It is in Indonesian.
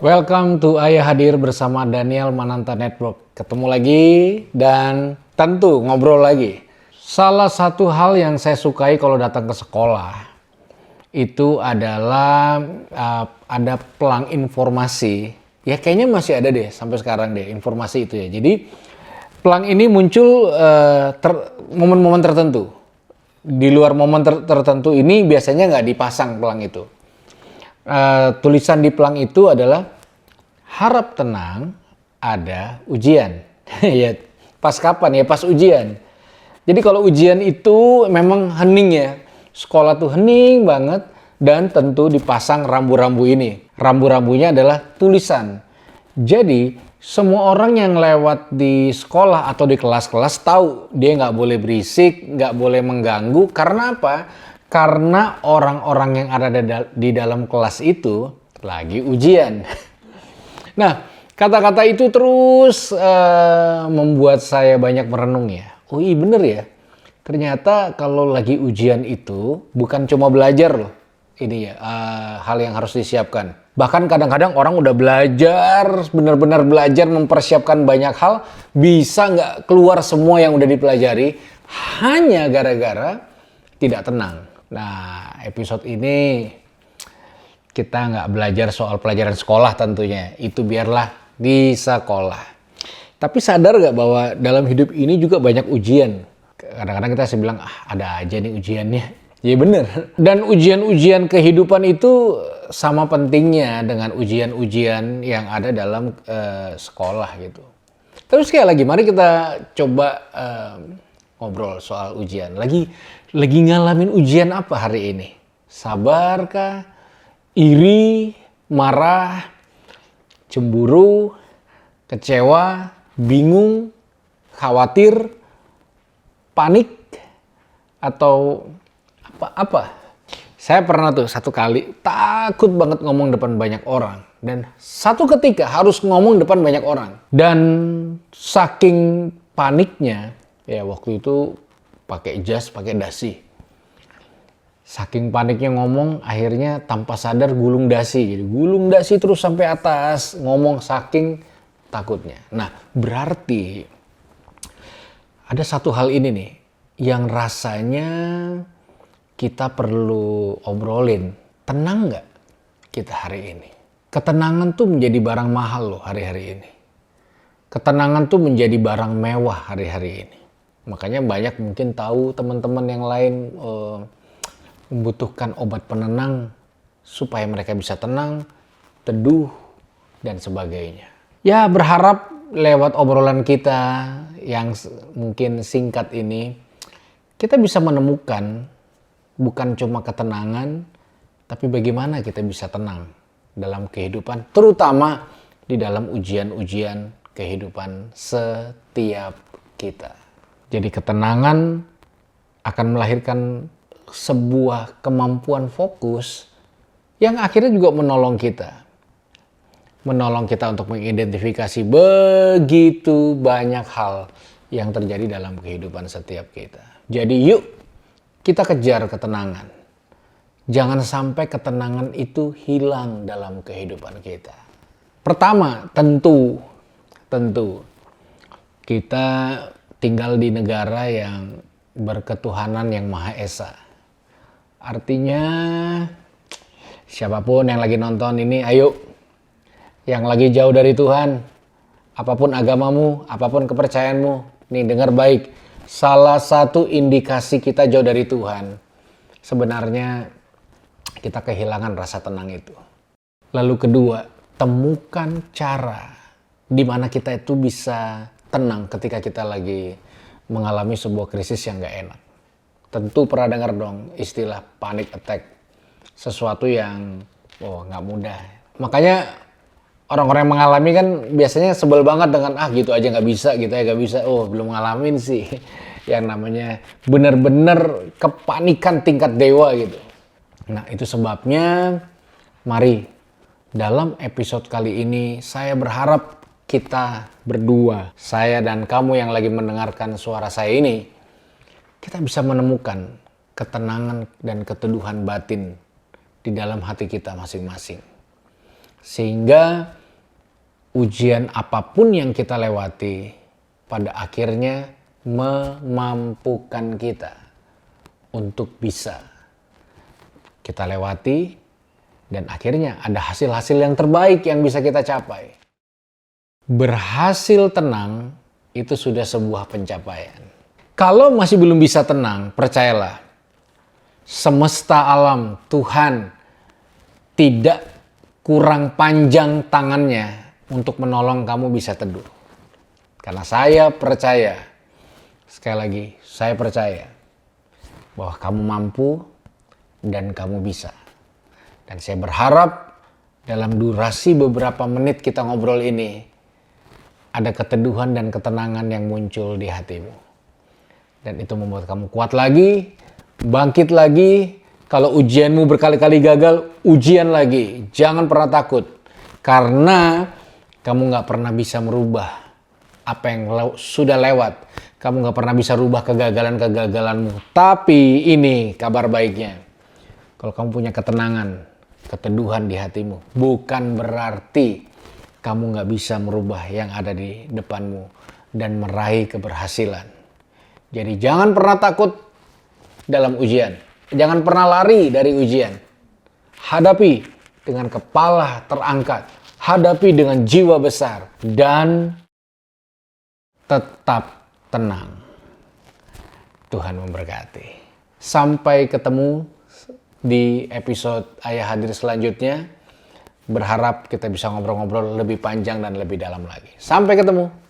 Welcome to Ayah Hadir bersama Daniel Mananta Network. Ketemu lagi dan tentu ngobrol lagi. Salah satu hal yang saya sukai kalau datang ke sekolah itu adalah ada pelang informasi. Ya kayaknya masih ada deh sampai sekarang deh informasi itu ya. Jadi pelang ini muncul momen-momen tertentu. Di luar momen tertentu ini biasanya nggak dipasang pelang itu. Tulisan di pelang itu adalah harap tenang, ada ujian. Ya, pas kapan ya? Pas ujian. Jadi kalau ujian itu memang hening ya. Sekolah tuh hening banget dan tentu dipasang rambu-rambu ini. Rambu-rambunya adalah tulisan. Jadi semua orang yang lewat di sekolah atau di kelas-kelas tahu dia nggak boleh berisik, nggak boleh mengganggu. Karena apa? Karena orang-orang yang ada di dalam kelas itu lagi ujian. Nah, kata-kata itu terus membuat saya banyak merenung ya. Oh iya bener ya, ternyata kalau lagi ujian itu bukan cuma belajar loh. Ini ya, hal yang harus disiapkan. Bahkan kadang-kadang orang udah belajar, benar-benar belajar mempersiapkan banyak hal, bisa nggak keluar semua yang udah dipelajari, hanya gara-gara tidak tenang. Nah, episode ini kita nggak belajar soal pelajaran sekolah tentunya. Itu biarlah di sekolah. Tapi sadar nggak bahwa dalam hidup ini juga banyak ujian. Kadang-kadang kita bilang, ada aja nih ujiannya. Ya bener. Dan ujian-ujian kehidupan itu sama pentingnya dengan ujian-ujian yang ada dalam sekolah gitu. Tapi sekali lagi, mari kita coba ngobrol soal ujian. Lagi ngalamin ujian apa hari ini? Sabar kah? Iri? Marah? Cemburu? Kecewa? Bingung? Khawatir? Panik? Atau apa? Saya pernah tuh satu kali takut banget ngomong depan banyak orang. Dan satu ketika harus ngomong depan banyak orang. Dan saking paniknya, ya waktu itu pakai jas, pakai dasi. Saking paniknya ngomong, akhirnya tanpa sadar gulung dasi. Jadi gulung dasi terus sampai atas, ngomong saking takutnya. Nah, berarti ada satu hal ini nih, yang rasanya kita perlu obrolin. Tenang nggak kita hari ini? Ketenangan tuh menjadi barang mahal loh hari-hari ini. Ketenangan tuh menjadi barang mewah hari-hari ini. Makanya banyak mungkin tahu teman-teman yang lain membutuhkan obat penenang supaya mereka bisa tenang, teduh, dan sebagainya. Ya berharap lewat obrolan kita yang mungkin singkat ini, kita bisa menemukan bukan cuma ketenangan, tapi bagaimana kita bisa tenang dalam kehidupan, terutama di dalam ujian-ujian kehidupan setiap kita. Jadi ketenangan akan melahirkan sebuah kemampuan fokus yang akhirnya juga menolong kita. Menolong kita untuk mengidentifikasi begitu banyak hal yang terjadi dalam kehidupan setiap kita. Jadi yuk kita kejar ketenangan. Jangan sampai ketenangan itu hilang dalam kehidupan kita. Pertama, tentu kita tinggal di negara yang berketuhanan yang Maha Esa. Artinya siapapun yang lagi nonton ini, ayo yang lagi jauh dari Tuhan, apapun agamamu, apapun kepercayaanmu, nih dengar baik. Salah satu indikasi kita jauh dari Tuhan, sebenarnya kita kehilangan rasa tenang itu. Lalu kedua, temukan cara di mana kita itu bisa tenang ketika kita lagi mengalami sebuah krisis yang gak enak. Tentu pernah dengar dong istilah panic attack. Sesuatu yang gak mudah. Makanya orang-orang yang mengalami kan biasanya sebel banget dengan gitu aja gak bisa, gitu ya gak bisa. Belum ngalamin sih. Yang namanya benar-benar kepanikan tingkat dewa gitu. Nah itu sebabnya mari dalam episode kali ini saya berharap kita berdua, saya dan kamu yang lagi mendengarkan suara saya ini, kita bisa menemukan ketenangan dan keteduhan batin di dalam hati kita masing-masing. Sehingga ujian apapun yang kita lewati pada akhirnya memampukan kita untuk bisa kita lewati dan akhirnya ada hasil-hasil yang terbaik yang bisa kita capai. Berhasil tenang itu sudah sebuah pencapaian. Kalau masih belum bisa tenang, percayalah, semesta alam, Tuhan tidak kurang panjang tangannya untuk menolong kamu bisa teduh. Karena saya percaya, sekali lagi, saya percaya bahwa kamu mampu dan kamu bisa. Dan saya berharap dalam durasi beberapa menit kita ngobrol ini, ada keteduhan dan ketenangan yang muncul di hatimu. Dan itu membuat kamu kuat lagi, bangkit lagi. Kalau ujianmu berkali-kali gagal, ujian lagi. Jangan pernah takut. Karena kamu gak pernah bisa merubah apa yang sudah lewat. Kamu gak pernah bisa rubah kegagalan-kegagalanmu. Tapi ini kabar baiknya. Kalau kamu punya ketenangan, keteduhan di hatimu, bukan berarti kamu gak bisa merubah yang ada di depanmu dan meraih keberhasilan. Jadi jangan pernah takut dalam ujian. Jangan pernah lari dari ujian. Hadapi dengan kepala terangkat. Hadapi dengan jiwa besar. Dan tetap tenang. Tuhan memberkati. Sampai ketemu di episode Ayah Hadir selanjutnya. Berharap kita bisa ngobrol-ngobrol lebih panjang dan lebih dalam lagi. Sampai ketemu.